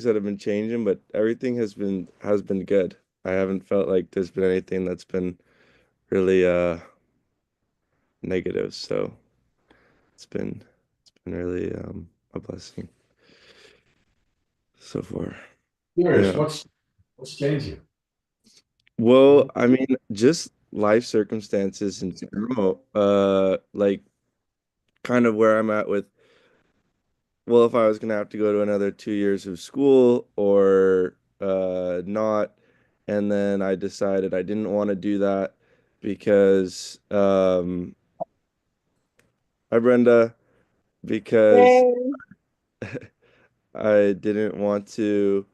that have been changing, but everything has been good. I haven't felt like there's been anything that's been really negative. So it's been really a blessing so far. Curious, Yeah. what's changing? Well, I mean, just life circumstances in general. Like kind of where I'm at with, well, if I was gonna have to go to another 2 years of school or not, and then I decided I didn't want to do that because hi Brenda, because Hey. I didn't want to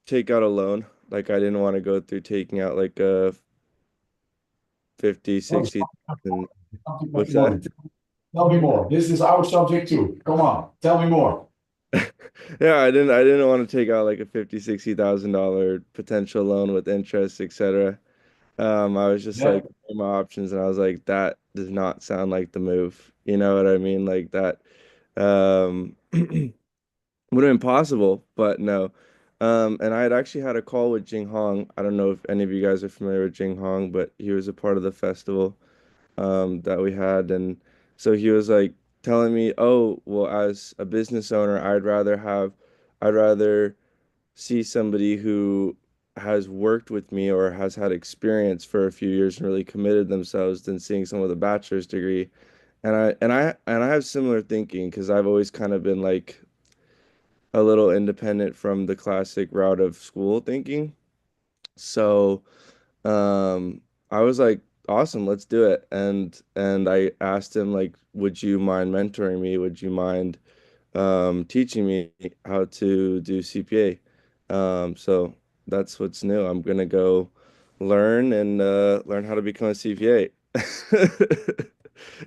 take out a loan. Like I didn't want to go through taking out like a 50, What is 60,000. something about What's the that? money? Tell me more. This is our subject too. Come on, tell me more. Yeah, I didn't want to take out like a 50, $60,000 potential loan with interest, etc. I was just Yeah. like weighing my options and I was like, that does not sound like the move. You know what I mean? Like that would have been possible, but no. And I had actually had a call with Jing Hong. I don't know if any of you guys are familiar with Jing Hong, but he was a part of the festival that we had. And so he was like telling me, oh, well, as a business owner, I'd rather see somebody who has worked with me or has had experience for a few years and really committed themselves than seeing someone with a bachelor's degree. And I have similar thinking because I've always kind of been like a little independent from the classic route of school thinking. So I was like, awesome, let's do it. And I asked him like, would you mind mentoring me? Would you mind teaching me how to do CPA? So that's what's new. I'm gonna go learn and learn how to become a CPA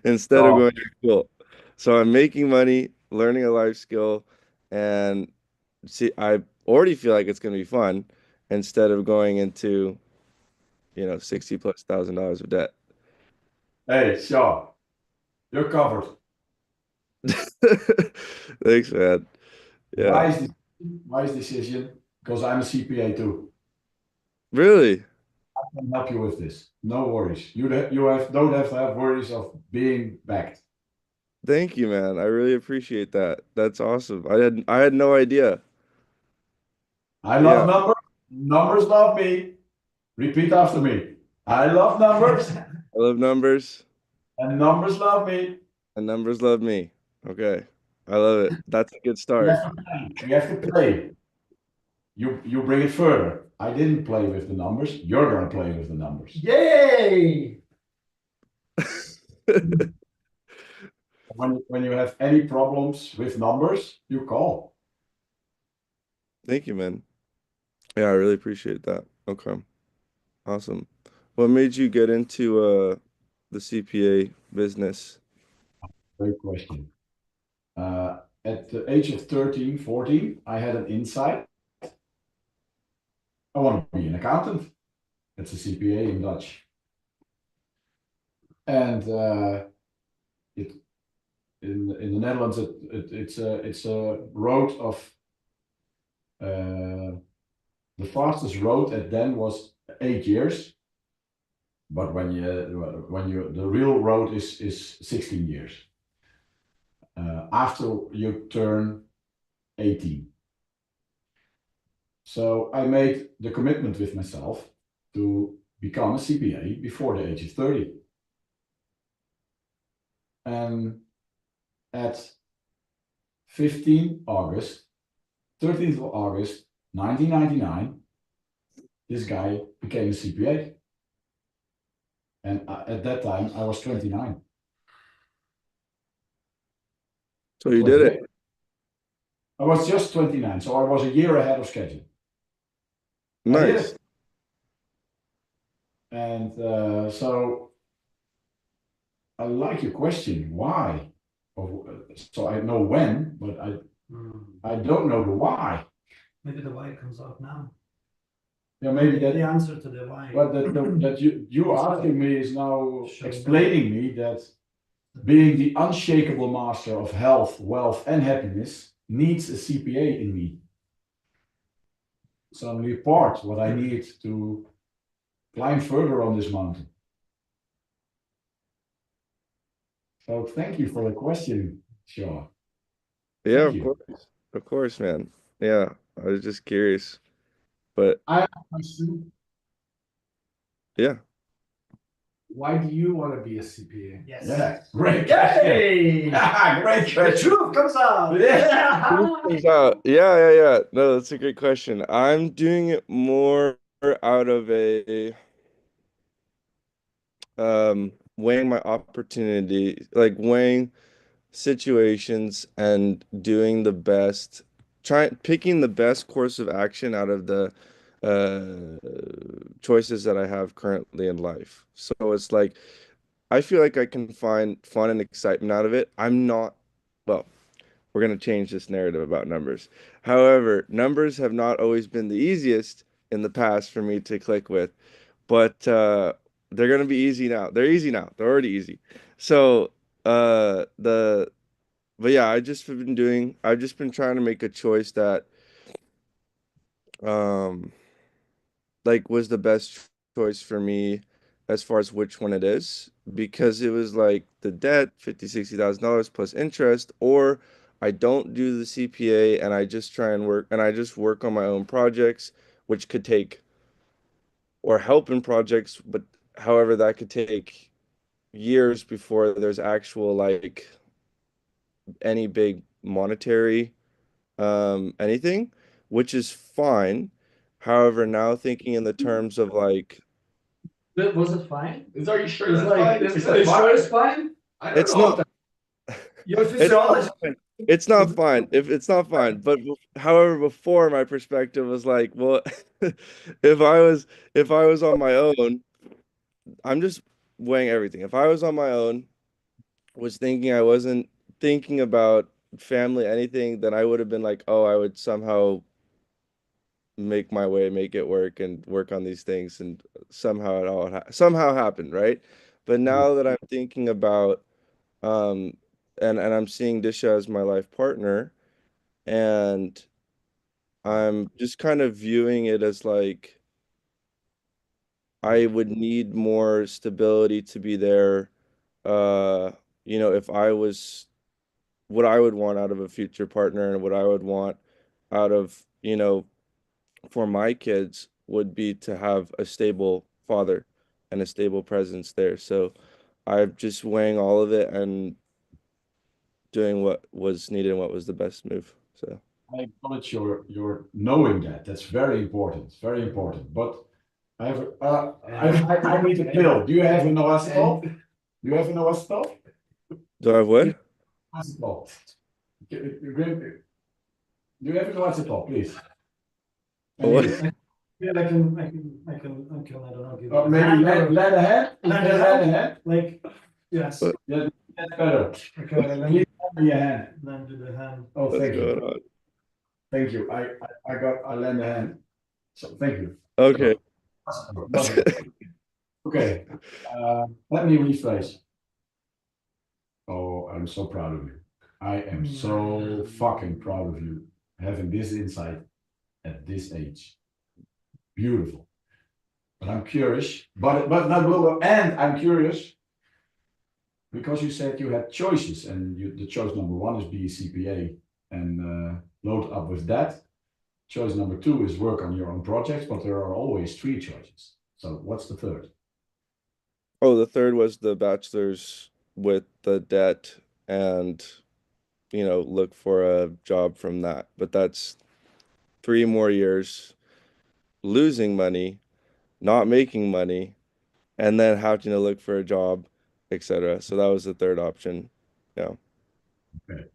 instead of Oh, going to school. So I'm making money, learning a life skill, and see, I already feel like it's gonna be fun instead of going into 60 plus $1,000 of debt. hey, Sean, you're covered. Thanks, man. Yeah. Why is this? Why is decision? Because I'm a CPA too. Really? I can help you with this. No worries. You don't have to have worries of being backed. Thank you, man. I really appreciate that. That's awesome. I had no idea. I love Yeah, numbers. Numbers love me. Repeat after me. I love numbers, I love numbers and numbers love me. and numbers love me. Okay. I love it. That's a good We start. have to play. We have to play. You bring it further. I didn't play with the numbers. You're gonna play with the numbers. Yay! When you have any problems with numbers, you call. Thank you, man. Yeah, I really appreciate that. Okay. Awesome. What made you get into the CPA business? Great question. At the age of 13, 14, I had an insight. I want to be an accountant. That's a CPA in Dutch. And it in the Netherlands, it's a road of the fastest road at then was 8 years, but when you the real road is 16 years after you turn 18. So I made the commitment with myself to become a CPA before the age of 30. And at 15 August, 13th of August, 1999, this guy became a CPA. And at that time, I was 29. So you did 28. it. I was just 29, so I was a year ahead of schedule. I did Nice. it. And so I like your question. Why? So I know when, but I don't know the why. Maybe the why comes out now. Yeah, maybe that. The answer to the why. But that you asking me is now Sure. explaining me that being the unshakable master of health, wealth, and happiness needs a CPA in me. some report what I need to climb further on this mountain. So thank you for the question, Sean. Yeah, Thank of you. course. Of course, man. Yeah, I was just curious. But I have a question. yeah. Why do you want to be a CPA? Yes. Yeah, great question. Yay! Great The question. truth comes out. Turns out, yeah. No, that's a great question. I'm doing it more out of a weighing my opportunity, like weighing situations and doing the best, trying picking the best course of action out of the choices that I have currently in life. So it's like I feel like I can find fun and excitement out of it. I'm not, well, we're going to change this narrative about numbers. However, numbers have not always been the easiest in the past for me to click with, but they're going to be easy now. They're easy now. They're already easy. So, the but yeah, I've just been trying to make a choice that um like was the best choice for me as far as which one it is because it was like the debt, 50, $60,000 plus interest, or I don't do the CPA and I just try and work and I just work on my own projects, which could take or help in projects, but however that could take years before there's actual like any big monetary anything, which is fine. However, now thinking in the terms of like Was it fine? Are you sure It's that's like, fine? is Is are that you sure fine? it's fine? I don't it's know if not that. You're a it's not physiologist. fine. It's not fine. If it's not fine, but however, before my perspective was like, well, if I was on my own, I'm just weighing everything. If I was on my own, was thinking I wasn't thinking about family, anything, then I would have been like, oh, I would somehow make my way, make it work, and work on these things, and somehow it all somehow happened, right? But now that I'm thinking about um, and I'm seeing Disha as my life partner, and I'm just kind of viewing it as like I would need more stability to be there. Uh, if I was what I would want out of a future partner and what I would want out of, for my kids would be to have a stable father and a stable presence there. So I'm just weighing all of it and doing what was needed and what was the best move. So I acknowledge your knowing that. That's very important. It's very important. But I have I need a pill. Do you have an acetol? Do you have an acetol? do I have what? Acetol. Do you have an acetol, please? I need What? it. Yeah, I don't know, give Or you maybe hand or- lend a hand? Lend a Lend hand? a hand? Like, yes. What? Yeah, that's better. Okay, Can you lend me a hand? then do the hand. Oh, What's thank you. going on? Thank you. I lend a hand. So thank you. Okay. So, okay. Let me rephrase. Oh, I'm so proud of you. I am so fucking proud of you having this insight at this age. Beautiful. But I'm curious. And I'm curious because you said you had choices, and the choice number one is be a CPA and load up with that. Choice number two is work on your own projects, but there are always three choices. So what's the third? Oh, the third was the bachelor's with the debt and, look for a job from that. But that's 3 more years losing money, not making money, and then having to look for a job, etc. So that was the third option. Yeah. Okay.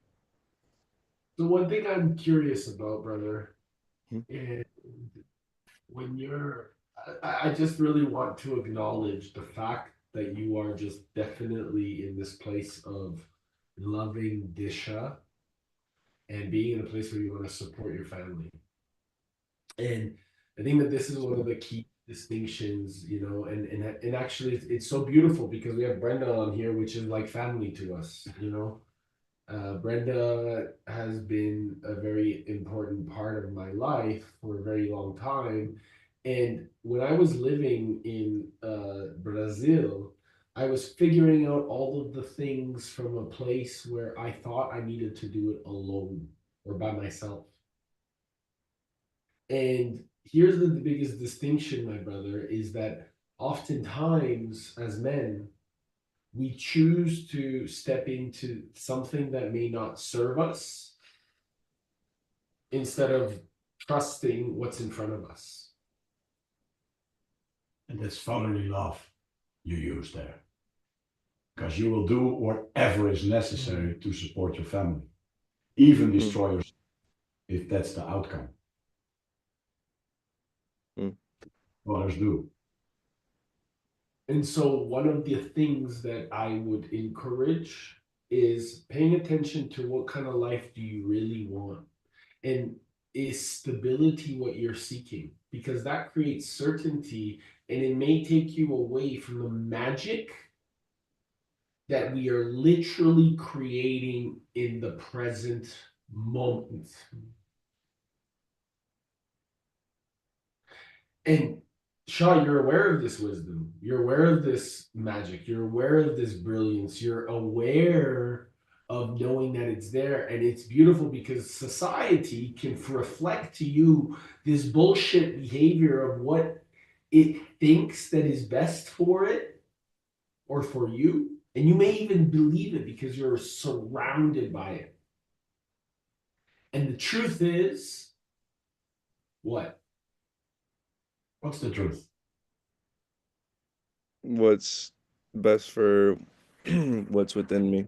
So one thing I'm curious about, brother, Hmm. is when I just really want to acknowledge the fact that you are just definitely in this place of loving Disha and being in a place where you want to support your family. And I think that this is one of the key distinctions, and actually it's so beautiful because we have Brenda on here, which is like family to us. Brenda has been a very important part of my life for a very long time. And when I was living in Brazil, I was figuring out all of the things from a place where I thought I needed to do it alone or by myself. And here's the biggest distinction, my brother, is that oftentimes as men, we choose to step into something that may not serve us instead of trusting what's in front of us. And that's fatherly love you use there. Because you will do whatever is necessary to support your family, even Mm, destroy yourself if that's the outcome. mm. Fathers do. And so, one of the things that I would encourage is paying attention to what kind of life do you really want? And is stability what you're seeking? Because that creates certainty and it may take you away from the magic that we are literally creating in the present moment. And Shaw, you're aware of this wisdom. You're aware of this magic. You're aware of this brilliance. You're aware of knowing that it's there. And it's beautiful because society can reflect to you this bullshit behavior of what it thinks that is best for it or for you. And you may even believe it because you're surrounded by it. And the truth is, what? What's the truth? What's best for what's within me?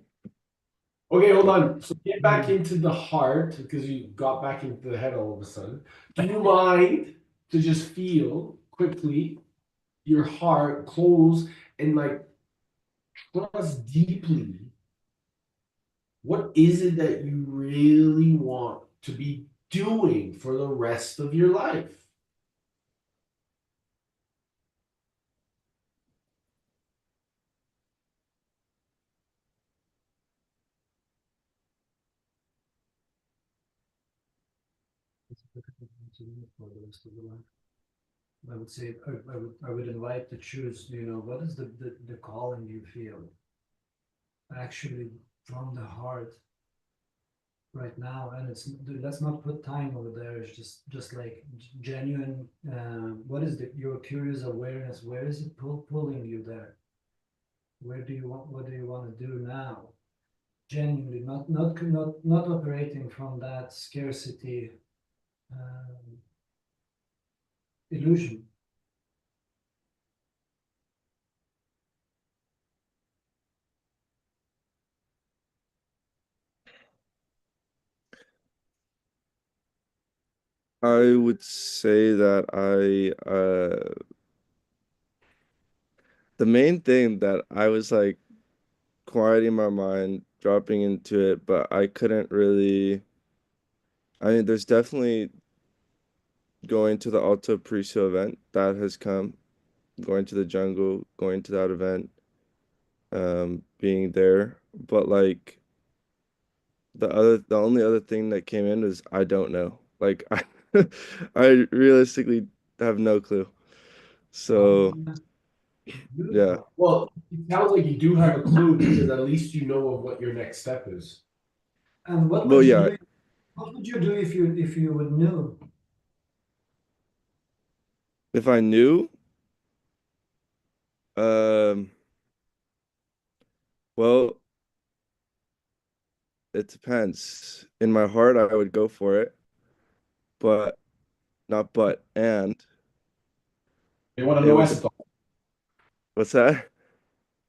Okay, hold on. So get back into the heart because you got back into the head all of a sudden. Do you mind to just feel quickly your heart close and like trust deeply? What is it that you really want to be doing for the rest of your life? For the rest of the life. I would say I would invite to choose, what is the calling you feel actually from the heart right now, and let's not put time over there. It's just like genuine. What is your curious awareness? Where is it pulling you there? Where do you want? What do you want to do now? Genuinely, not operating from that scarcity um, illusion. I would say that the main thing that I was like quieting my mind, dropping into it, but I couldn't really. I mean, there's definitely going to the Alto Priso event that has come, going to the jungle, going to that event, being there. But like the only other thing that came in is I don't know. Like I realistically have no clue. So yeah. Beautiful. Well, it sounds like you do have a clue because at least you know of what your next step is. And what Well, would you yeah. do? What would you do if you would know? If I knew, um, well, it depends. In my heart, I would go for it, but not but and You want a it no would. acetol. What's that?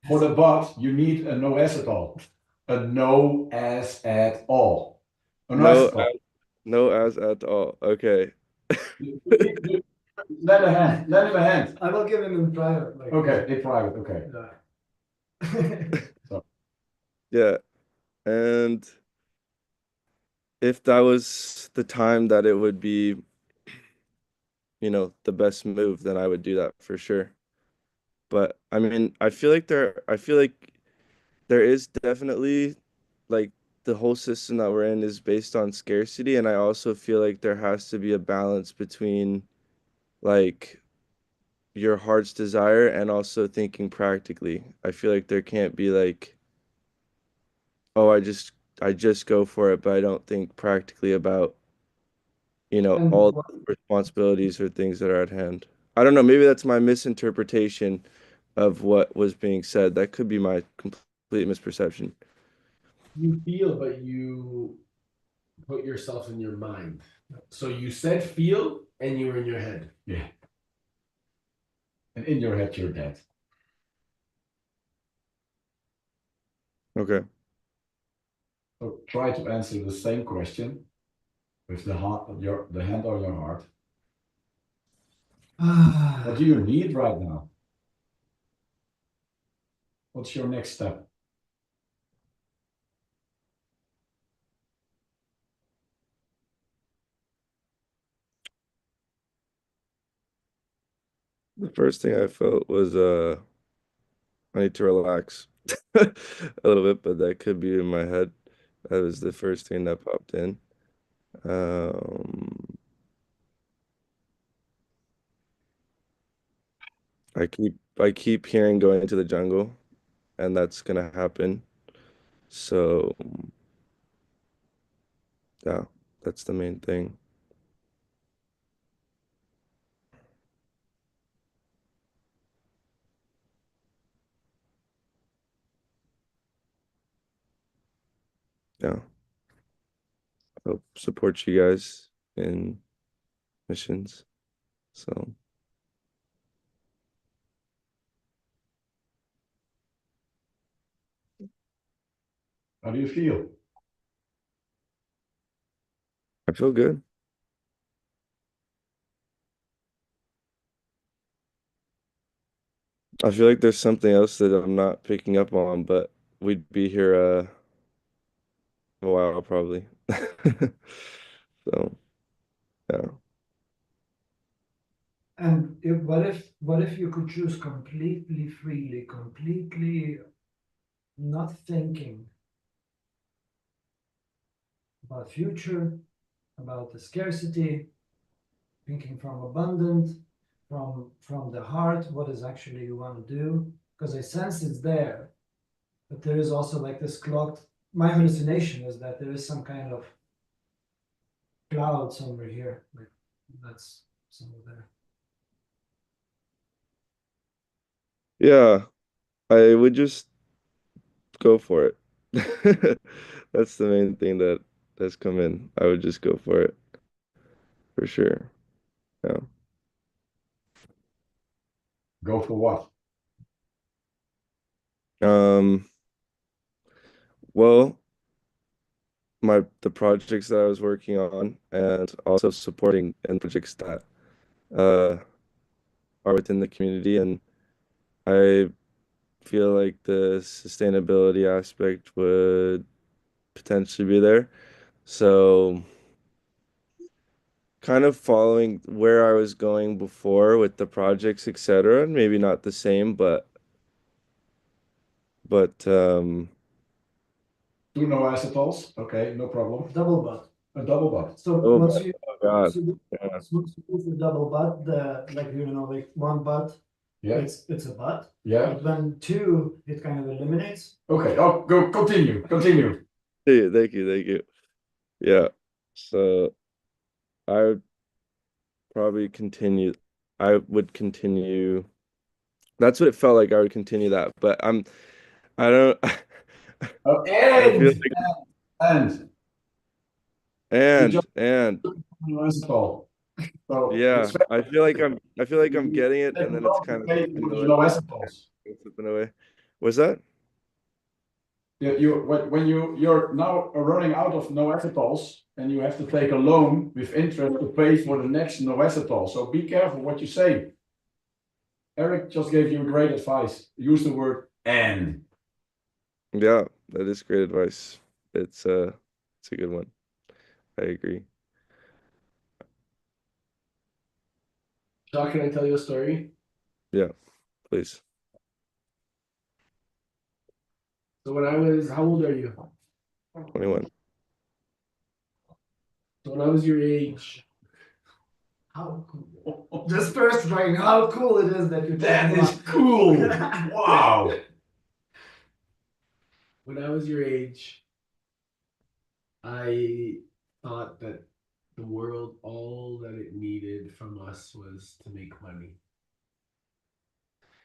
For the but, you need a no acetol. A no as at all. A no No, acetol. no as at all. Okay. Lend a hand. Lend him a hand. I will give him in private. Like, Okay, in private. Okay. yeah. So Yeah. And if that was the time that it would be, the best move, then I would do that for sure. But I mean, I feel like there is definitely like the whole system that we're in is based on scarcity, and I also feel like there has to be a balance between like your heart's desire and also thinking practically. I feel like there can't be like, oh, I just go for it, but I don't think practically about, And all the responsibilities or things that are at hand. I don't know, maybe that's my misinterpretation of what was being said. That could be my complete misperception. You feel, but you put yourself in your mind. So you said feel, and you were in your head. Yeah. And in your head, you're dead. Okay. So try to answer the same question with the hand on your heart. What do you need right now? What's your next step? The first thing I felt was I need to relax a little bit, but that could be in my head. That was the first thing that popped in. Um, I keep hearing going into the jungle, and that's gonna happen. So yeah, that's the main thing. Yeah, help support you guys in missions. So How do you feel? I feel good. I feel like there's something else that I'm not picking up on, but we'd be here a while probably. So yeah. And what if you could choose completely freely, completely not thinking about future, about the scarcity, thinking from abundant, from the heart, what is actually you want to do? Because I sense it's there, but there is also like this clogged. My hallucination is that there is some kind of cloud somewhere here, like that's somewhere there. Yeah, I would just go for it. That's the main thing that has come in. I would just go for it for sure. Yeah. Go for what? Um, well, the projects that I was working on and also supporting and projects that uh are within the community, and I feel like the sustainability aspect would potentially be there. So kind of following where I was going before with the projects, etc. Maybe not the same, but 2 no acetals. Okay, no problem. Double butt. A double butt. So oh once my you God. so Yeah. with the double butt, the like like one butt, Yeah. it's a butt. Yeah. But when two, it kind of eliminates. Okay. Oh, go continue. Continue. Thank you, thank you. Yeah. So I would probably continue. I would continue. That's what it felt like. I would continue that, but I don't. Oh, I feel like and you just and no acetal. So yeah, it's very I feel like I'm you getting it, take and a then it's long kind of way slipping with away. no acetals. Slipping away. Was that? You're now running out of no acetals and you have to take a loan with interest to pay for the next no acetal. So be careful what you say. Eric just gave you great advice. Use the word and. Yeah, that is great advice. It's a good one. I agree. Doc, can I tell you a story? Yeah, please. So when I was, how old are you? 21. So when I was your age, How cool. Just first, like, how cool it is that you're That taking is one. cool. Wow. when I was your age, I thought that the world, all that it needed from us was to make money.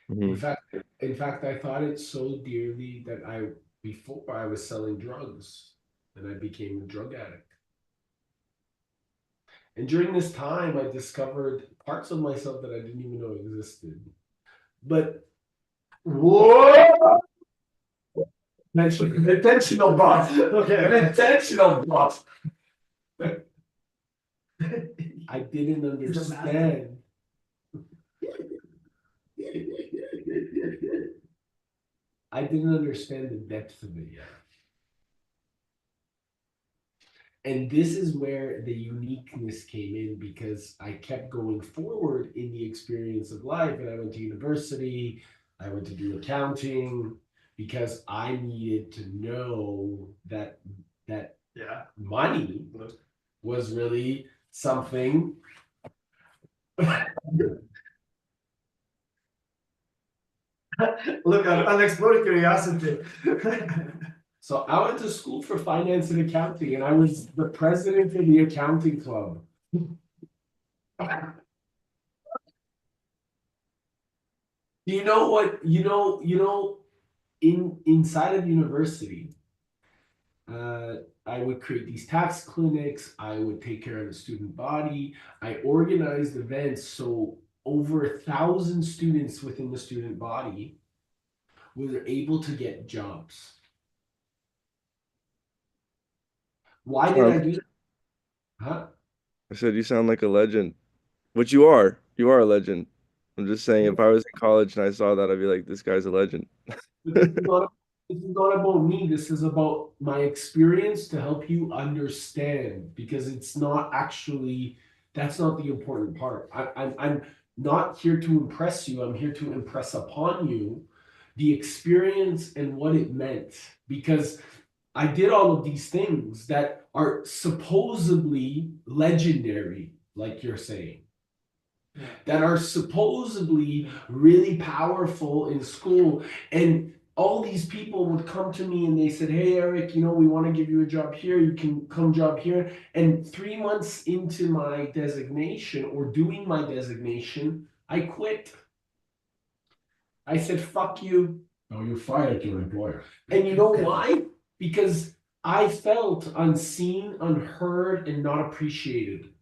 In Hmm. fact, in fact, I thought it so dearly that before I was selling drugs and I became a drug addict. And during this time, I discovered parts of myself that I didn't even know existed. But Whoa! Intentional bot. Okay. An intentional bot. I didn't understand. I didn't understand the depth of it yet. And this is where the uniqueness came in because I kept going forward in the experience of life. And I went to university, I went to do accounting because I needed to know that Yeah. money was really something. Look, unexplored curiosity. So I went to school for finance and accounting, and I was the president of the accounting club. You know what? Inside of university, I would create these tax clinics. I would take care of the student body. I organized events so over 1,000 students within the student body were able to get jobs. Why did I do that? Huh? I said you sound like a legend, which you are. You are a legend. I'm just saying, if I was in college and I saw that, I'd be like, this guy's a legend. But this is not about me. This is about my experience to help you understand because it's not actually, that's not the important part. I'm not here to impress you. I'm here to impress upon you the experience and what it meant because I did all of these things that are supposedly legendary, like you're saying, that are supposedly really powerful in school. And all these people would come to me and they said, hey, Eric, we want to give you a job here. You can come job here. And 3 months into my designation or doing my designation, I quit. I said, fuck you. No, you fired your employer. And you know why? Because I felt unseen, unheard, and not appreciated.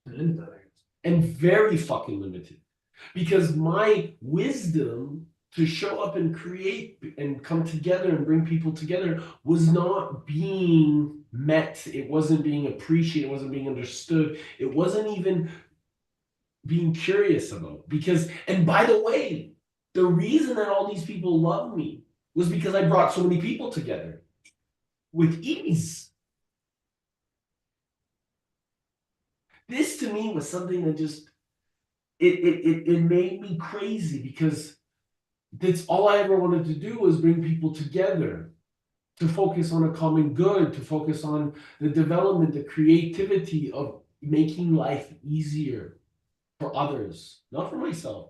And very fucking limited. Because my wisdom to show up and create and come together and bring people together was not being met. It wasn't being appreciated. It wasn't being understood. It wasn't even being curious about. Because, and by the way, the reason that all these people love me was because I brought so many people together with ease. This to me was something that just it made me crazy because that's all I ever wanted to do was bring people together to focus on a common good, to focus on the development, the creativity of making life easier for others, not for myself.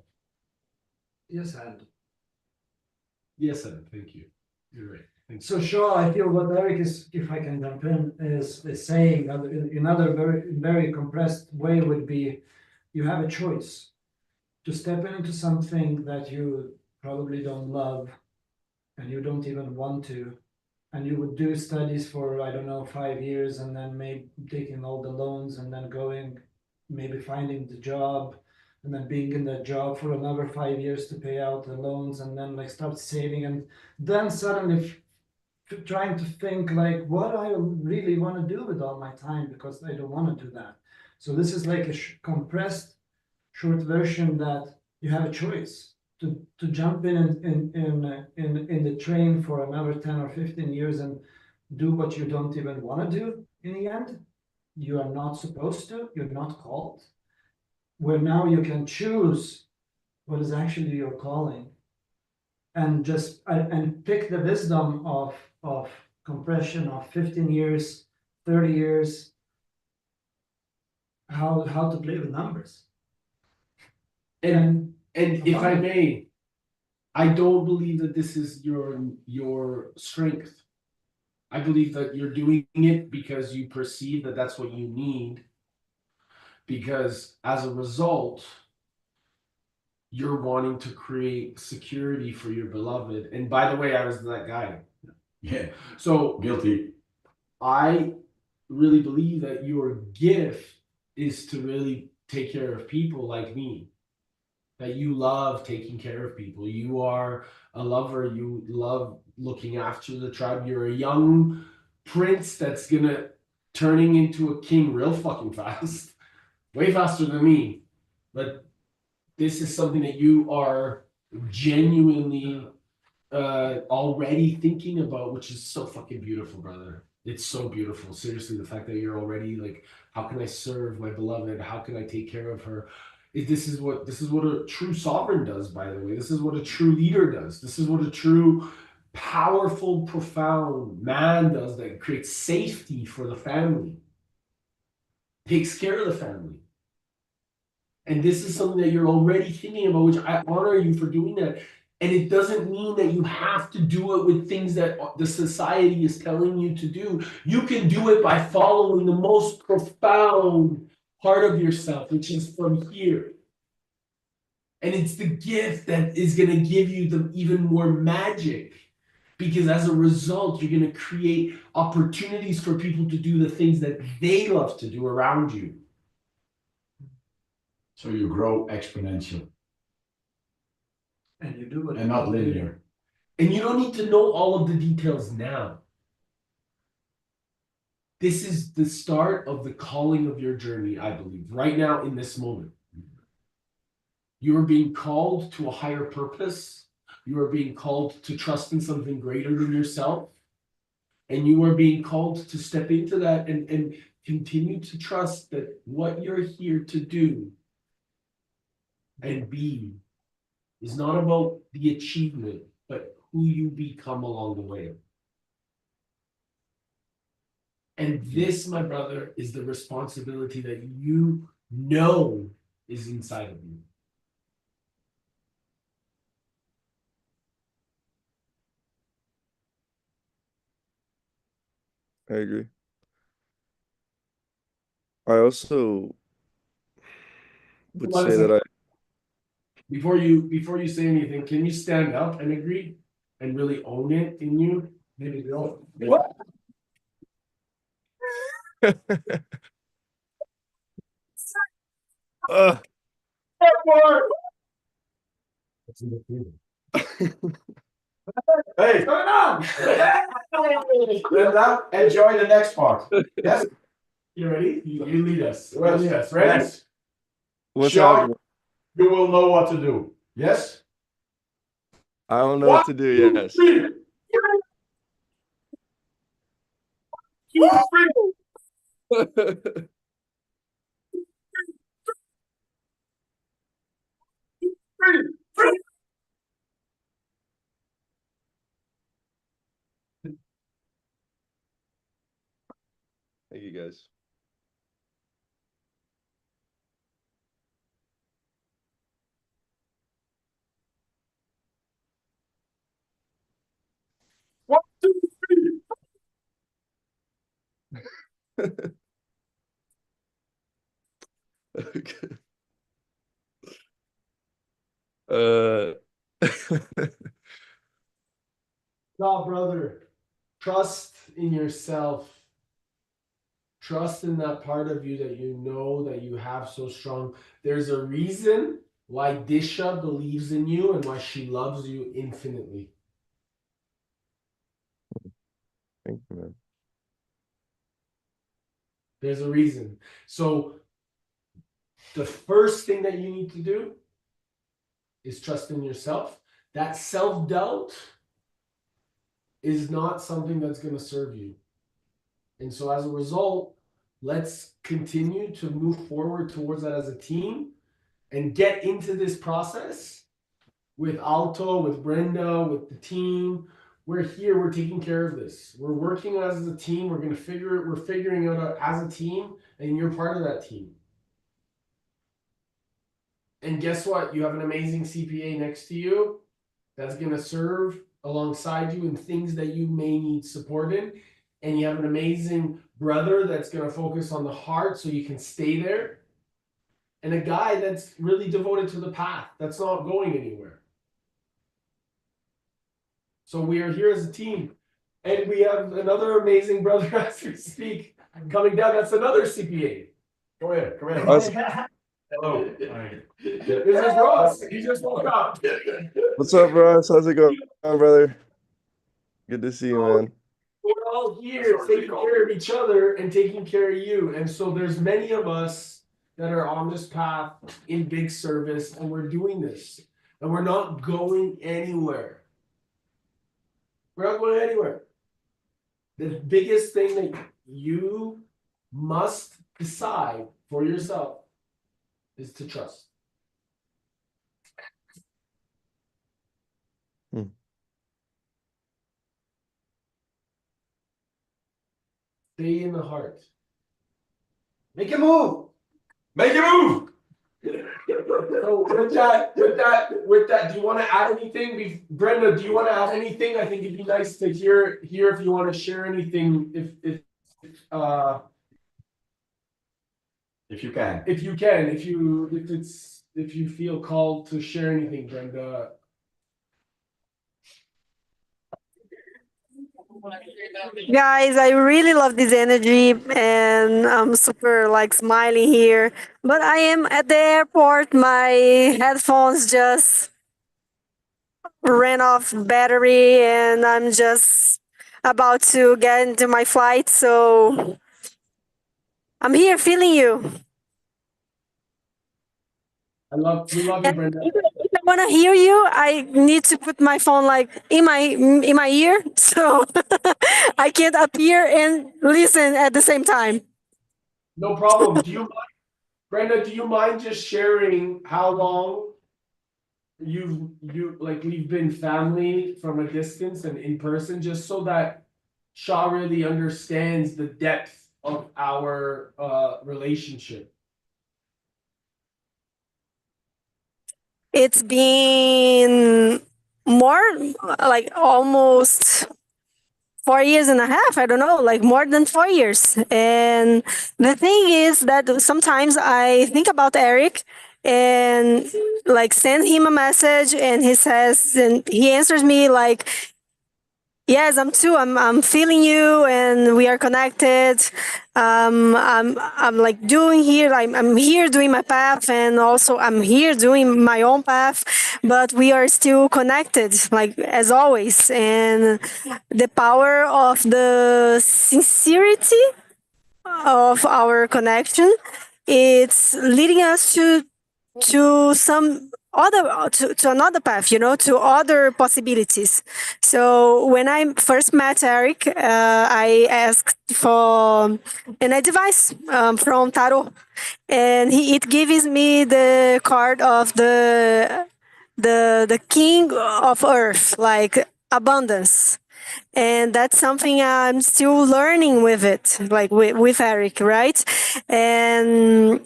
Yes, and Yes, Evan, thank you. You're right. Thank you. so sure, I feel what Eric is, if I can jump in, is saying another very compressed way would be you have a choice to step into something that you probably don't love and you don't even want to, and you would do studies for, I don't know, 5 years, and then maybe taking all the loans and then going, maybe finding the job, and then being in that job for another 5 years to pay out the loans, and then like start saving, and then suddenly trying to think like what I really want to do with all my time because I don't want to do that. So this is like a compressed short version that you have a choice to jump in the train for another 10 or 15 years and do what you don't even want to do in the end. You are not supposed to, you're not called. Where now you can choose what is actually your calling and just and pick the wisdom of compression of 15 years, 30 years, how to play with numbers. And if I may, I don't believe that this is your strength. I believe that you're doing it because you perceive that that's what you need. Because as a result, you're wanting to create security for your beloved. And by the way, I was that guy. Yeah. So Guilty. I really believe that your gift is to really take care of people like me. That you love taking care of people. You are a lover. You love looking after the tribe. You're a young prince that's gonna turning into a king real fucking fast, way faster than me. But this is something that you are genuinely already thinking about, which is so fucking beautiful, brother. It's so beautiful. Seriously, the fact that you're already like, how can I serve my beloved? How can I take care of her? This is what a true sovereign does, by the way. This is what a true leader does. This is what a true powerful, profound man does, that creates safety for the family, takes care of the family. And this is something that you're already thinking about, which I honor you for doing that. And it doesn't mean that you have to do it with things that the society is telling you to do. You can do it by following the most profound part of yourself, which is from here. And it's the gift that is going to give you the even more magic. Because as a result, you're going to create opportunities for people to do the things that they love to do around you. So you grow exponential And you do what and not linear. And you don't need to know all of the details now. This is the start of the calling of your journey, I believe, right now in this moment. You are being called to a higher purpose. You are being called to trust in something greater than yourself. And you are being called to step into that and continue to trust that what you're here to do and be is not about the achievement, but who you become along the way. And this, my brother, is the responsibility that you know is inside of you. I agree. I also would Hold on a say that second. Before you say anything, can you stand up and agree and really own it in you? Maybe we all. What? I. Hey, Turn on! Linda, enjoy the next part. Yes? You ready? You lead us. You Yes. lead us. Ready? Yes. What's Sean, happening? you will know what to do. Yes? I don't know what to do. Yes. Thank you guys. One, two, three. Okay. Uh, No, brother. Trust in yourself. Trust in that part of you that you know that you have so strong. There's a reason why Disha believes in you and why she loves you infinitely. Thank you, man. There's a reason. So the first thing that you need to do is trust in yourself. That self-doubt is not something that's going to serve you. And so as a result, let's continue to move forward towards that as a team and get into this process with Alto, with Brenda, with the team, we're here, we're taking care of this. We're working as a team. We're figuring it out as a team, and you're part of that team. And guess what? You have an amazing CPA next to you that's going to serve alongside you in things that you may need support in. And you have an amazing brother that's going to focus on the heart so you can stay there. And a guy that's really devoted to the path, that's not going anywhere. So we are here as a team. And we have another amazing brother as we speak coming down. That's another CPA. Come here, come here. Us- Hello. This is Ross. He just woke up. What's up, Ross? How's it going, brother? Good to see you, man. We're all here taking care of each other and taking care of you. And so there's many of us that are on this path in big service, and we're doing this. And we're not going anywhere. We're not going anywhere. The biggest thing that you must decide for yourself is to trust. Stay in the heart. Make a move. Make a move! So with that, do you want to add anything? Brenda, do you want to add anything? I think it'd be nice to hear if you want to share anything, if you can. If you feel called to share anything, Brenda. Guys, I really love this energy and I'm super like smiling here. But I am at the airport. My headphones just ran off battery and I'm just about to get into my flight. So I'm here feeling you. We love you, And Brenda. if I want to hear you, I need to put my phone like in my ear, so I can't appear and listen at the same time. No problem. Do you mind, Brenda? Do you mind just sharing how long we've been family from a distance and in person, just so that Shaw really understands the depth of our relationship? It's been more like almost 4 years and a half. I don't know, like more than 4 years. And the thing is that sometimes I think about Eric and like send him a message and he answers me like, yes, I'm too. I'm feeling you, and we are connected. I'm like doing here. I'm here doing my path, and also I'm here doing my own path. But we are still connected, like as always. And the power of the sincerity of our connection, it's leading us to some other to another path, to other possibilities. So when I first met Eric, I asked for an advice from tarot, and it gives me the card of the king of earth, like abundance. And that's something I'm still learning with it, like with Eric, right? And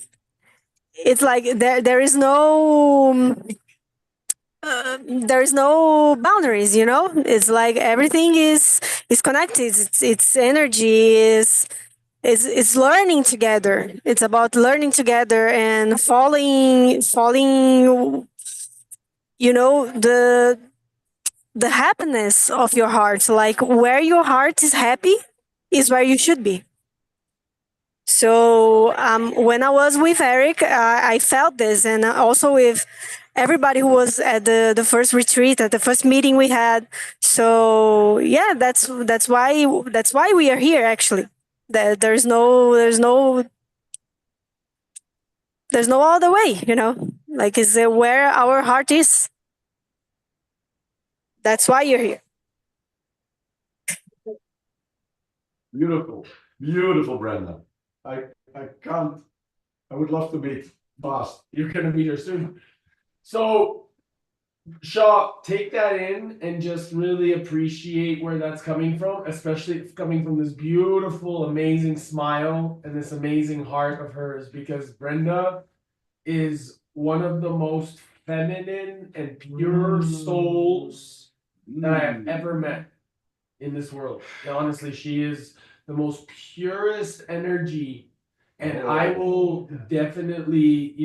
it's like there is no boundaries. It's like everything is connected. It's energy is learning together. It's about learning together and following the happiness of your heart. Like where your heart is happy is where you should be. So when I was with Eric, I felt this, and also with everybody who was at the first retreat, at the first meeting we had. So yeah, that's why we are here. Actually, there's no other way. Like is where our heart is. That's why you're here. Beautiful, beautiful, Brenda. I can't. I would love to meet fast. You're gonna meet her soon. So Shaw, take that in and just really appreciate where that's coming from, especially it's coming from this beautiful, amazing smile and this amazing heart of hers, because Brenda is one of the most feminine and pure souls that I have ever met in this world. Honestly, she is the most purest energy, and I will definitely,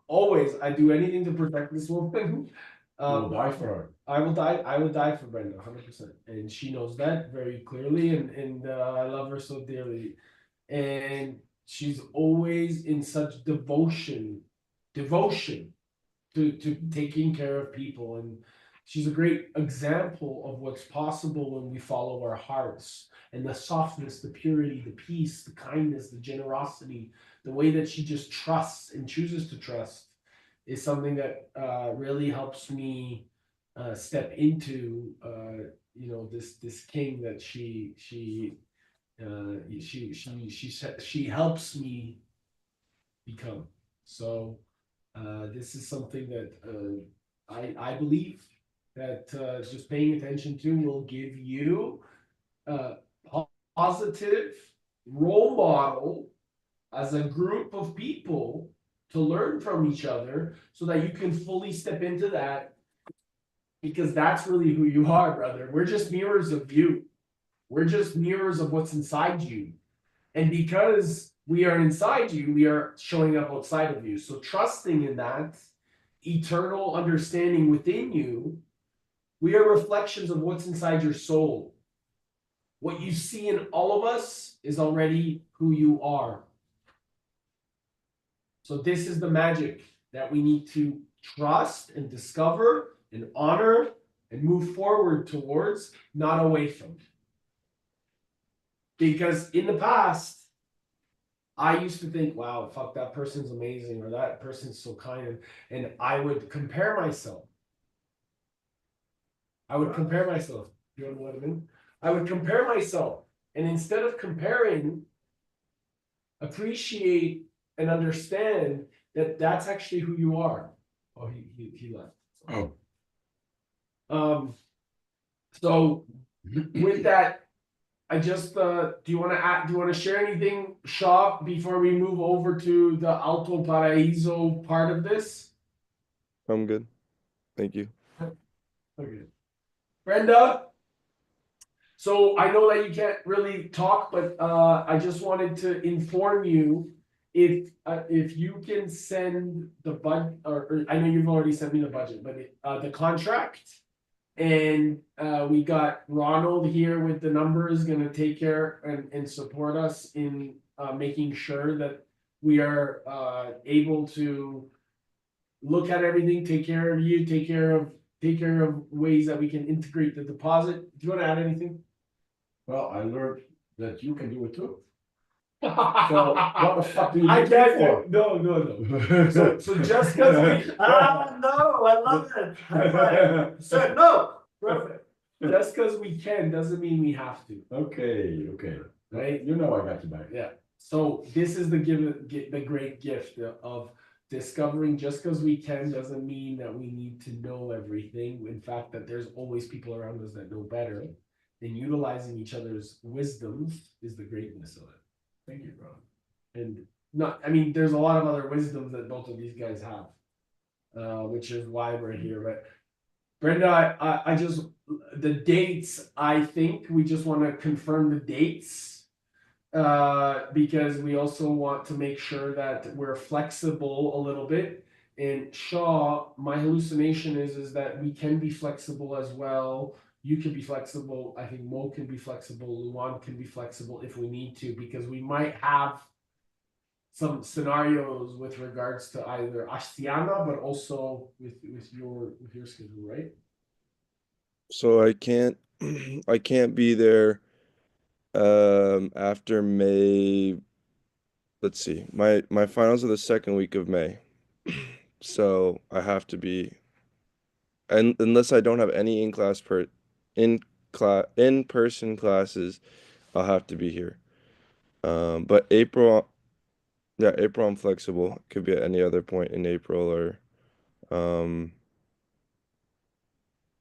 always I do anything to protect this woman. We'll die for her. I will die. I will die for Brenda, 100%, and she knows that very clearly. And I love her so dearly, and she's always in such devotion to taking care of people, and she's a great example of what's possible when we follow our hearts, and the softness, the purity, the peace, the kindness, the generosity, the way that she just trusts and chooses to trust is something that really helps me step into this king that she helps me become. So this is something that I believe that just paying attention to will give you a positive role model as a group of people to learn from each other so that you can fully step into that, because that's really who you are, brother. We're just mirrors of you. We're just mirrors of what's inside you. And because we are inside you, we are showing up outside of you. So trusting in that eternal understanding within you, we are reflections of what's inside your soul. What you see in all of us is already who you are. So this is the magic that we need to trust and discover and honor and move forward towards, not away from. Because in the past, I used to think, wow, fuck, that person's amazing, or that person's so kind. And I would compare myself. I would compare myself. You know what I mean? I would compare myself. And instead of comparing, appreciate and understand that that's actually who you are. Oh, he left. Oh. So with that, I just do you want to share anything, Shaw, before we move over to the Alto Paraíso part of this? I'm good. Thank you. Okay. Brenda, so I know that you can't really talk, but I just wanted to inform you if you can send the or I know you've already sent me the budget, but the contract, and we got Ronald here with the numbers, going to take care and support us in making sure that we are able to look at everything, take care of you, take care of ways that we can integrate the deposit. Do you want to add anything? Well, I learned that you can do it too. So So what the fuck do you I need can't me for? do, no. So just because we No, I love it. High five. Sir, no. Perfect. just because we can doesn't mean we have to, Okay. right? You know I got you back. Yeah. So this is the great gift of discovering. Just because we can doesn't mean that we need to know everything. In fact, that there's always people around us that know better, and utilizing each other's wisdoms is the greatness of it. Thank you, bro. And I mean, there's a lot of other wisdoms that both of these guys have, which is why we're here. But Brenda, I just, the dates, I think we just want to confirm the dates, because we also want to make sure that we're flexible a little bit. And Shaw, my hallucination is that we can be flexible as well. You can be flexible. I think Mo can be flexible. Luan can be flexible if we need to, because we might have some scenarios with regards to either Astiana, but also with your schedule, right? So I can't I can't be there after May. Let's see. My finals are the second week of May. So I have to be, and unless I don't have any in in person classes, I'll have to be here. But April, yeah, April I'm flexible. Could be at any other point in April or um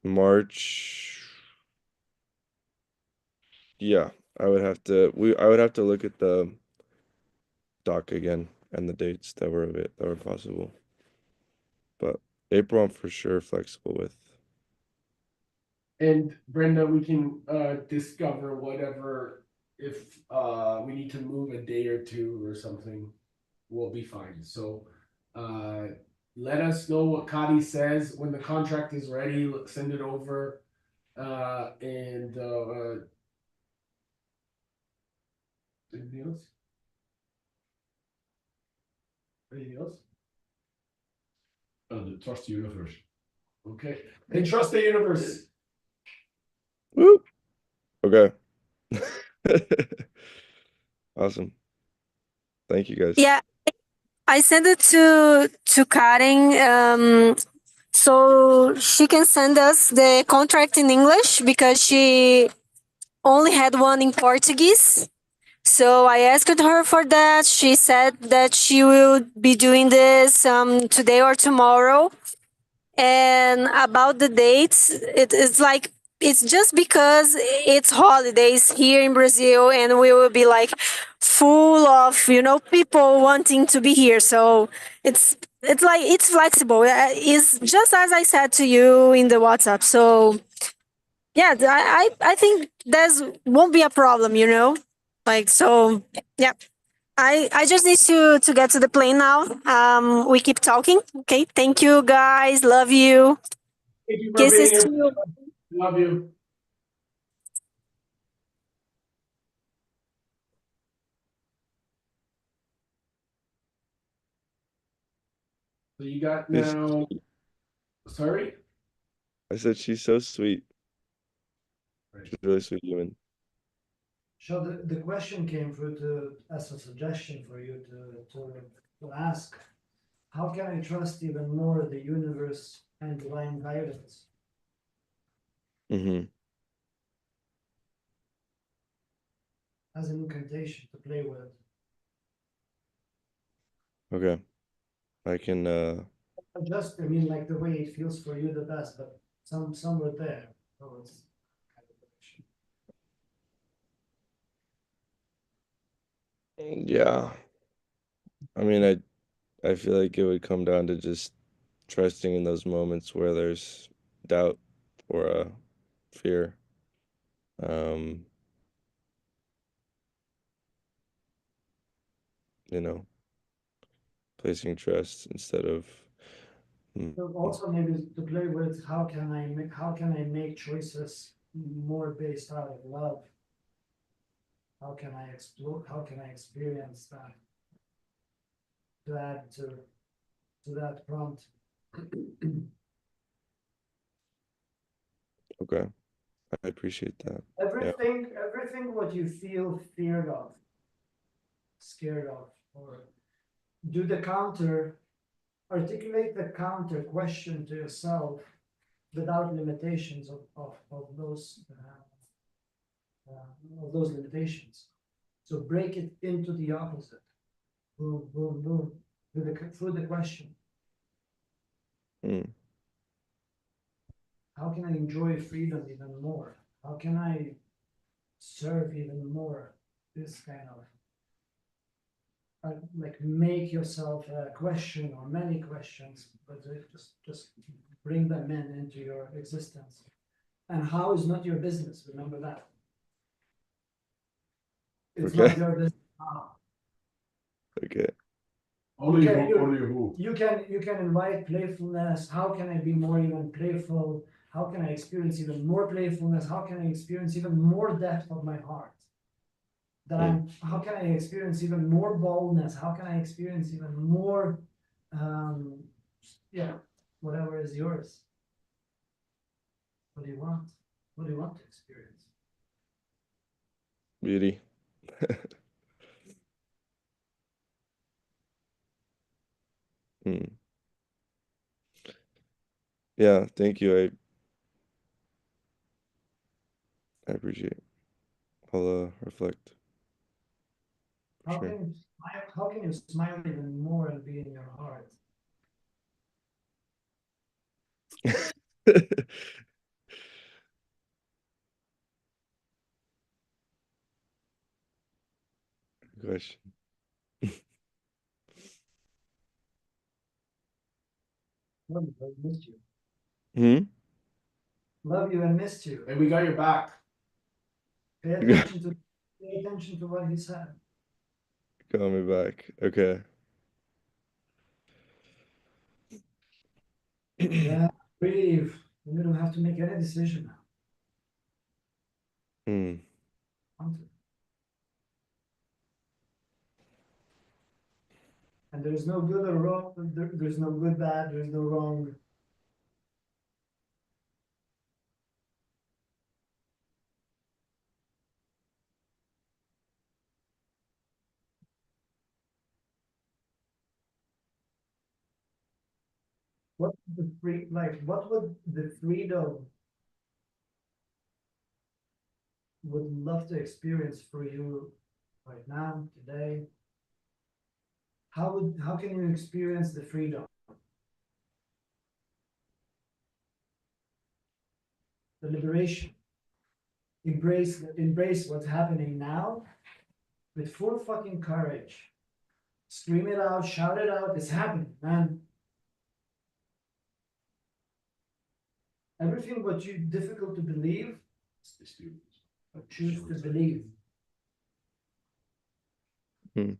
March. Yeah, I would have to look at the doc again and the dates that were possible. But April I'm for sure flexible with. And Brenda, we can discover whatever if we need to move a day or two or something, we'll be fine. So uh let us know what Kadi says when the contract is ready. Send it over. And anything else? Anything else? Trust the universe. Okay. And trust the universe. Woo! Okay. Awesome. Thank you guys. Yeah, I sent it to Karen, so she can send us the contract in English because she only had one in Portuguese. So I asked her for that. She said that she will be doing this today or tomorrow. And about the dates, it's like it's just because it's holidays here in Brazil, and we will be like full of people wanting to be here. So it's like it's flexible. It's just as I said to you in the WhatsApp. So yeah, I think there's won't be a problem. Like so, yeah. I just need to get to the plane now. We keep talking. Okay. Thank you guys. Love you. Thank you for being Kisses here. to you. Love you. So you got She's- now. Sorry. I said she's so sweet. Right. She's a really sweet human. So the question came through as a suggestion for you to ask, how can I trust even more the universe and divine guidance Mm-hmm. as an incantation to play with? Okay. I can I mean, like the way it feels for you the best, but somewhere there. So it's kind of direction. yeah. I mean I feel like it would come down to just trusting in those moments where there's doubt or fear. Um, you know, placing trust instead of mm, So also maybe to play with how can I make choices more based out of love? How can I explore? How can I experience that? To add to that prompt. okay. I appreciate that. Yeah. Everything what you feel feared of, scared of, or do the counter, articulate the counter question to yourself without limitations of those limitations. So break it into the opposite. Boom, boom, boom, through the question. Mm, How can I enjoy freedom even more? How can I serve even more? This kind of like make yourself a question or many questions, but just bring them into your existence. And how is not your business? Remember that. It's okay. not your business. How. Okay. Only Okay, who, only who. You can invite playfulness. How can I be more even playful? How can I experience even more playfulness? How can I experience even more depth of my heart? How can I experience even more boldness? How can I experience even more, um, yeah, whatever is yours? What do you want? What do you want to experience? Beauty. Mm. Yeah, thank you. I appreciate it. I'll reflect How for can you smile? How can you smile even more and be in your heart? sure. question. Love you, I missed you. Hmm? Love you and missed you. And we got your back. Pay attention to what he said. Call me back. Okay. Yeah, breathe. You don't have to make any decision now. Hmm. And there's no good or wrong, there's no good, bad, there's no wrong. What the free, like, what would the freedom would love to experience for you right now, today? How can you experience the freedom? The liberation. Embrace what's happening now with full fucking courage. Scream it out, shout it out, it's happening, man. Everything what you difficult to believe, or choose to believe. Hmm.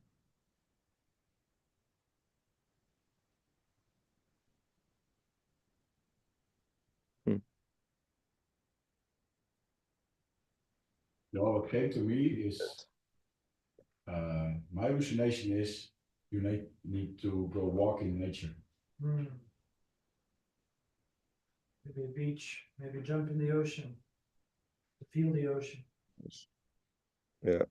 Hmm. You know, what came to me is my hallucination is you need to go walk in nature. Hmm. Maybe a beach, maybe jump in the ocean, to feel the ocean. Yeah.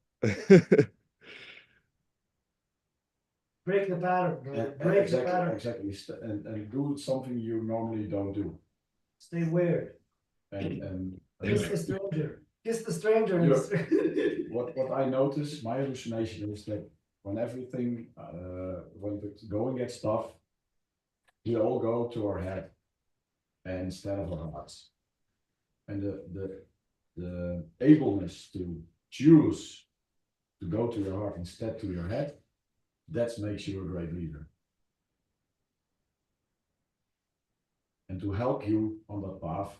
Break the pattern, bro. And Break the exactly, pattern. exactly. And do something you normally don't do. Stay weird. And Kiss the stranger. Kiss the stranger. what I notice, my hallucination is that when everything, when the going gets tough, we all go to our head and instead of our hearts. And the ableness to choose to go to your heart instead to your head, that makes you a great leader. And to help you on that path,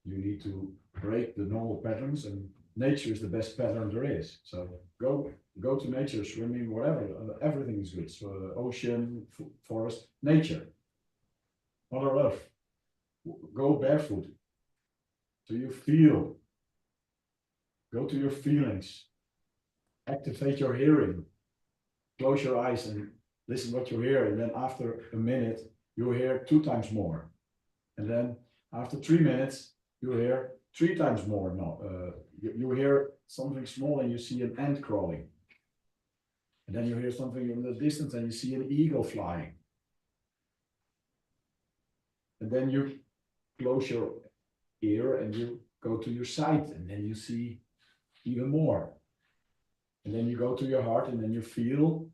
you need to break the normal patterns, and nature is the best pattern there is. So go to nature, swimming, whatever, everything is good. So ocean, forest, nature, Mother Earth. Go barefoot. So you feel. Go to your feelings. Activate your hearing. Close your eyes and listen what you hear. And then after a minute, you hear 2 times more. And then after 3 minutes, you hear 3 times more. No, you hear something small and you see an ant crawling. And then you hear something in the distance and you see an eagle flying. And then you close your ear and you go to your sight, and then you see even more. And then you go to your heart and then you feel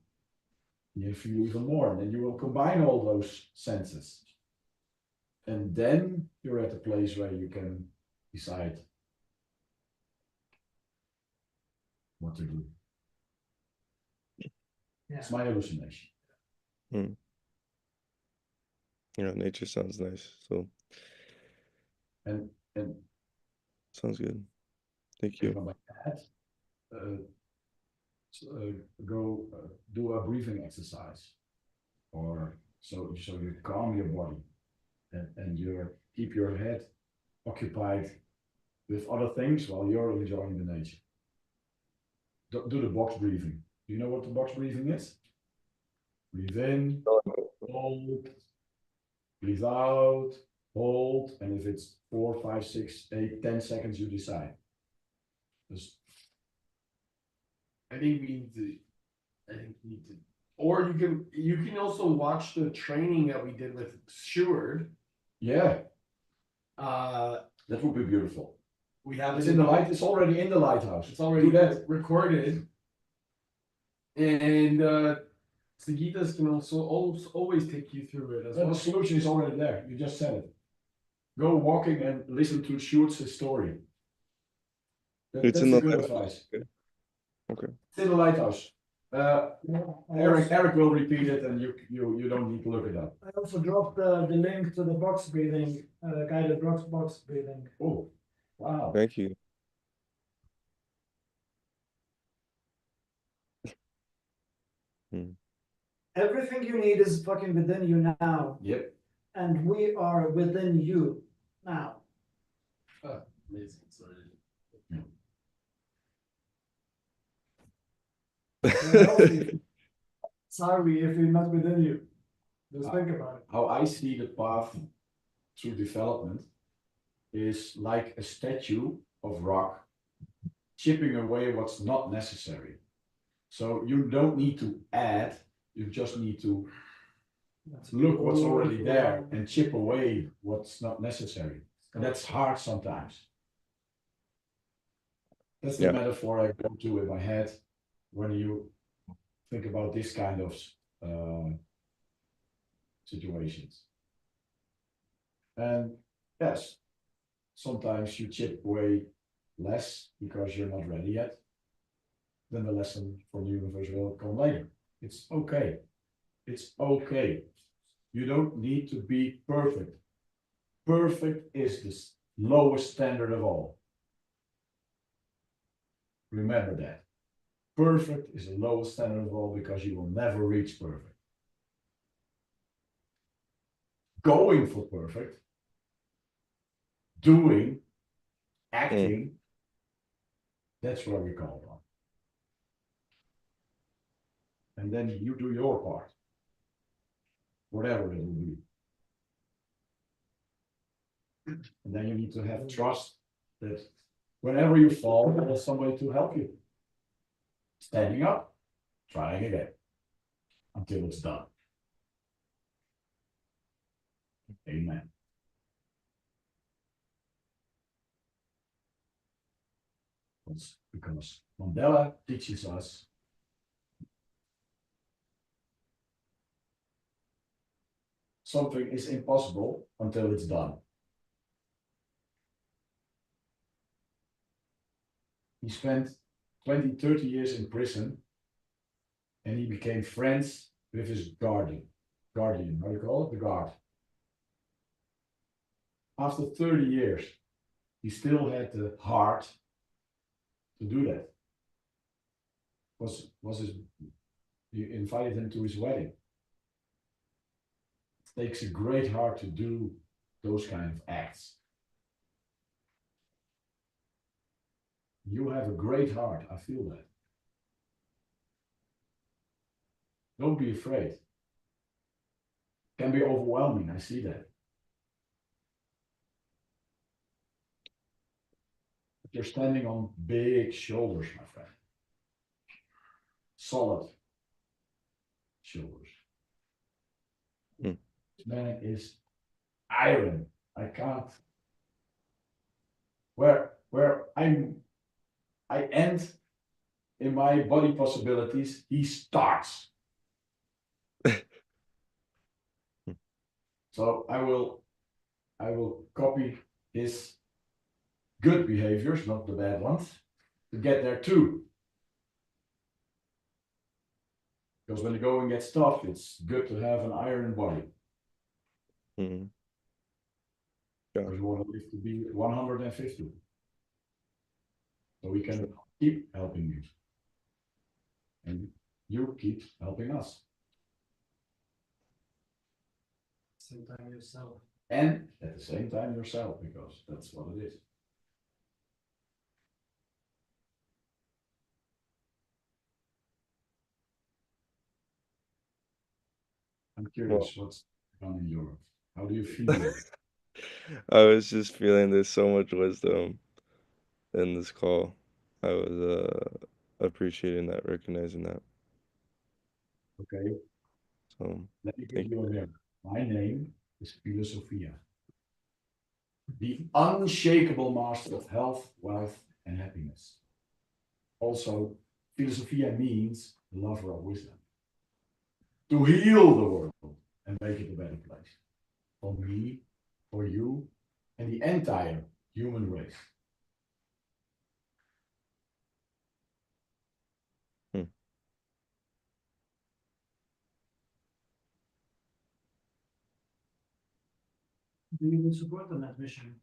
even more. And then you will combine all those senses. And then you're at a place where you can decide what to do. Yeah. It's my hallucination. Hmm. Yeah, nature sounds nice. So And sounds good. Thank you. my dad, go do a breathing exercise, or so you calm your body, and you keep your head occupied with other things while you're enjoying the nature. Do the box breathing. Do you know what the box breathing is? Breathe in, hold, breathe out, hold, and if it's 4, 5, 6, 8, 10 seconds, you decide. Just I think we need to, or you can also watch the training that we did with Stewart. yeah, That would be beautiful. we have It's it in the light. It's already in the lighthouse. It's already do that. recorded, and Sagitas can also always take you through it as The well. solution is already there. You just said it. Go walking and listen to Stewart's story. It's That's in a the good lighthouse. advice. Okay. It's in the lighthouse. Eric will repeat it, and you don't need to look it up. I also dropped the link to the box breathing, guided box breathing. Oh, wow. Thank you. Hmm. Everything you need is fucking within you now, Yep. and we are within you now. Amazing. Sorry. Sorry if we're not within you. Just think about it. How I see the path through development is like a statue of rock chipping away what's not necessary. So you don't need to add, you just need to look what's already there and chip away what's not necessary. And that's hard sometimes. That's the Yeah. metaphor I go to in my head when you think about this kind of situations. And yes, sometimes you chip away less because you're not ready yet. Then the lesson from the universe will come later. It's okay. It's okay. You don't need to be perfect. Perfect is the lowest standard of all. Remember that. Perfect is the lowest standard of all because you will never reach perfect. Going for perfect, doing, acting, that's where we call on. And then you do your part, whatever it will be. And then you need to have trust that whenever you fall, there's somebody to help you. Standing up, trying again, until it's done. Amen. Because Mandela teaches us something is impossible until it's done. He spent 20, 30 years in prison and he became friends with his guardian, how do you call it? The guard. After 30 years, he still had the heart to do that. He invited him to his wedding. It takes a great heart to do those kind of acts. You have a great heart, I feel that. Don't be afraid. It can be overwhelming, I see that. But you're standing on big shoulders, my friend. Solid shoulders. Mm. This man is iron. I can't. Where I end in my body possibilities, he starts. So I will copy his good behaviors, not the bad ones, to get there too. Because when the going gets tough, it's good to have an iron body. Mm-hmm. Because you want to live to be 150. So we can keep helping you. And you keep helping us. Same time yourself. And at the same time yourself, because that's what it is. I'm curious what's on in Europe. How do you feel? I was just feeling there's so much wisdom in this call. I was appreciating that, recognizing that. Okay, So let me give thank you a you. name. My name is Philosophia, the unshakable master of health, wealth, and happiness. Also, Philosophia means the lover of wisdom. To heal the world and make it a better place. For me, for you, and the entire human race. Hmm. do you need support on that mission?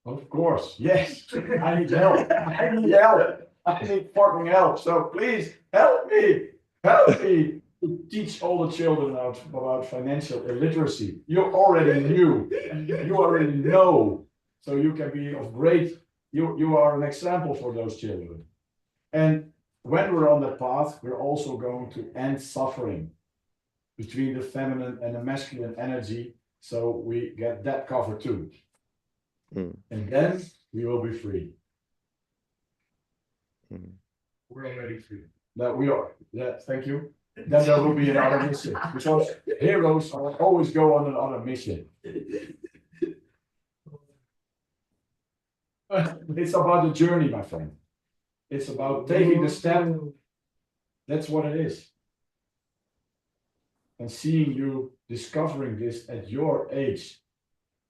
Of course, yes. I need help. I need help. I need fucking help. So please help me. Help me to teach all the children about financial illiteracy. You already knew. You already know. So you can be of great. You are an example for those children. And when we're on that path, we're also going to end suffering between the feminine and the masculine energy. So we get that covered too. Mm, And then we will be free. mm. We're already free. That we are. Yeah, thank you. Then there will be another mission because heroes always go on another mission. It's about the journey, my friend. It's about taking the step. That's what it is. And seeing you discovering this at your age,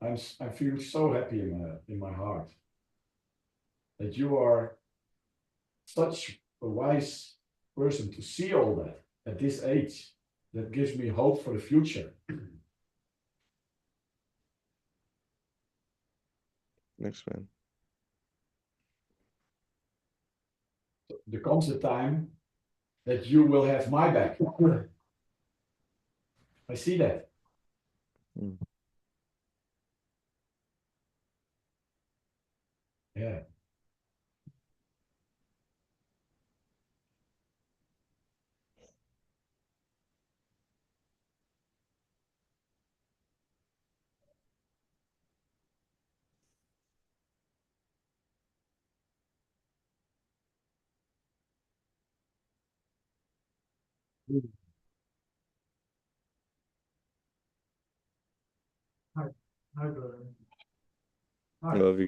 I'm feeling so happy in my heart that you are such a wise person to see all that at this age. That gives me hope for the future. Thanks, man. There comes a time that you will have my back. I see that. Mm. Yeah. Hard, hard, brother. I Hard, love you.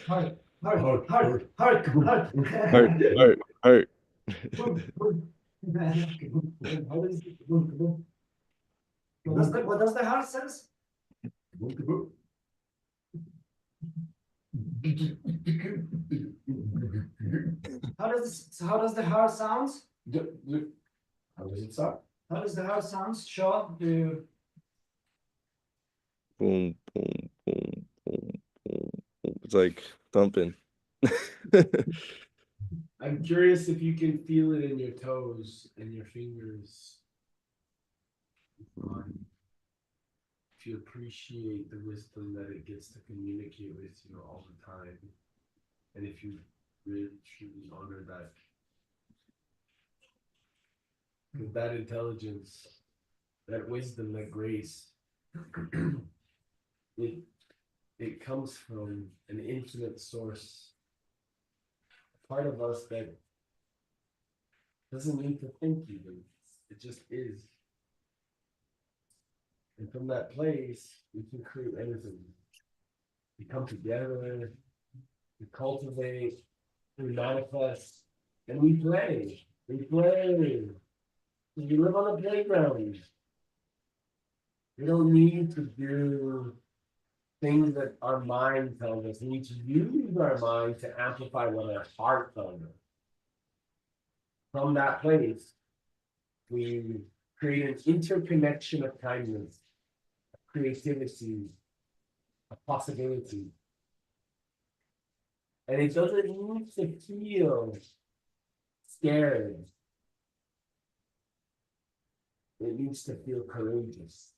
hard, hard, hard, Hard, hard, hard, hard. Heart, heart, heart. Boom, boom. How does it- boom, boom. What does the heart says? How does the heart sounds? How does it sound? How does the heart sounds? Sean, do you Boom, boom, boom, boom, boom, boom. It's like thumping. I'm curious if you can feel it in your toes and your fingers. If you appreciate the wisdom that it gets to communicate with you all the time. And if you really truly honor that. Because that intelligence, that wisdom, that grace, it comes from an infinite source. A part of us that doesn't need to think even. It just is. And from that place, we can create anything. We come together, we cultivate, we manifest, and we play. We play. We live on a playground. We don't need to do things that our mind tells us. We need to use our mind to amplify what our heart tells us. From that place, we create an interconnection of kindness, creativity, a possibility. And it doesn't need to feel scared. It needs to feel courageous.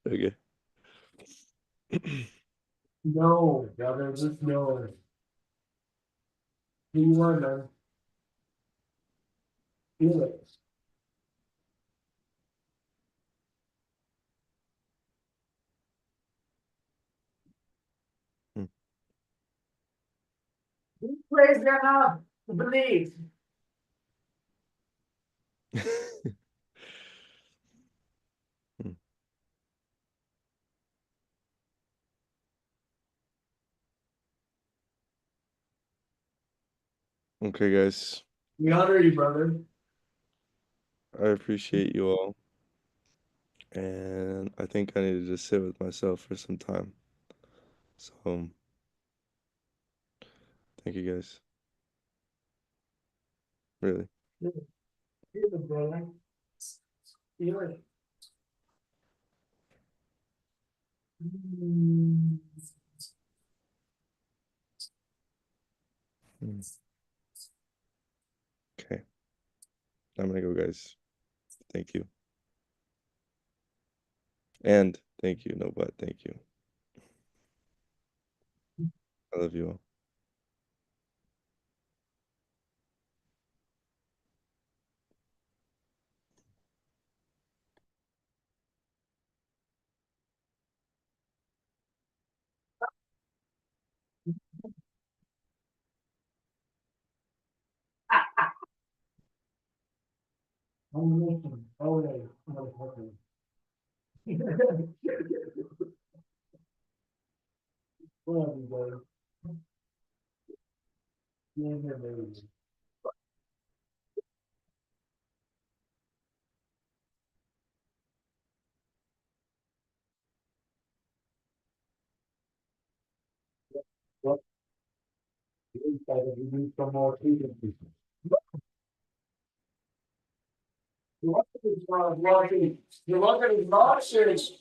Okay. No, brother, just no. Who you are, man. Feel it. Mm. praise their love to believe? Mm. Okay, guys. We honor you, brother. I appreciate you all. And I think I need to just sit with myself for some time. So, thank you guys. really. Feel it, brother. Feel it. Mm. Mm. Okay, I'm gonna go, guys. Thank you. And thank you. No, but thank you. I love you all. I'm listening. Oh, yeah. Motherfucker. Well, everybody. Yeah, everybody. What? We need some more people. You're looking at his nonsense.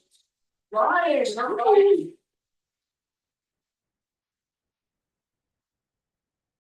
Ryan,